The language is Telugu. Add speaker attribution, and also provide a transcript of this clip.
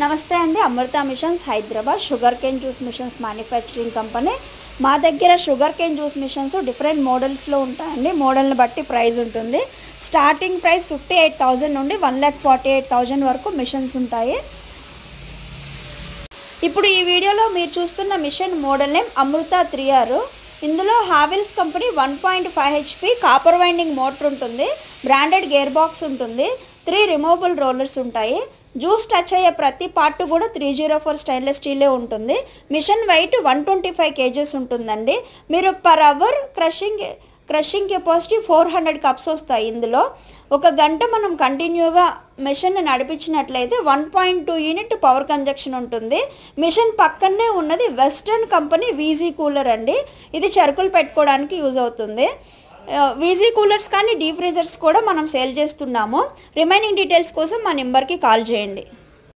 Speaker 1: నమస్తే అండి. Amrutha machines Hyderabad sugarcane juice machines manufacturing company. మా దగ్గర sugarcane juice machines different మోడల్స్లో ఉంటాయండి. మోడల్ని బట్టి ప్రైస్ ఉంటుంది. స్టార్టింగ్ ప్రైస్ 58,000 నుండి 1,48,000 వరకు మిషన్స్ ఉంటాయి. ఇప్పుడు ఈ వీడియోలో మీరు చూస్తున్న మిషన్ మోడల్ నేమ్ అమృత 3R. ఇందులో Havells company 1.5 HP copper winding motor ఉంటుంది. బ్రాండెడ్ గేర్ బాక్స్ ఉంటుంది. 3 రిమూవబుల్ రోలర్స్ ఉంటాయి. జ్యూస్ టచ్ అయ్యే ప్రతి పార్ట్ కూడా 304 స్టెయిన్లెస్ స్టీలే ఉంటుంది. మిషన్ వెయిట్ 125 kgs ఉంటుందండి. మీరు per hour crushing capacity 400 cups వస్తాయి. ఇందులో ఒక గంట మనం కంటిన్యూగా మిషన్ నడిపించినట్లయితే 1.2 యూనిట్ పవర్ కన్జక్షన్ ఉంటుంది. మిషన్ పక్కనే ఉన్నది వెస్టర్న్ కంపెనీ వీజీ కూలర్ అండి. ఇది చెరుకులు పెట్టుకోవడానికి యూజ్ అవుతుంది. వీజీ కూలర్స్ కానీ డీప్ ఫ్రీజర్స్ కూడా మనం సేల్ చేస్తున్నాము. రిమైనింగ్ డీటెయిల్స్ కోసం మా నెంబర్కి కాల్ చేయండి.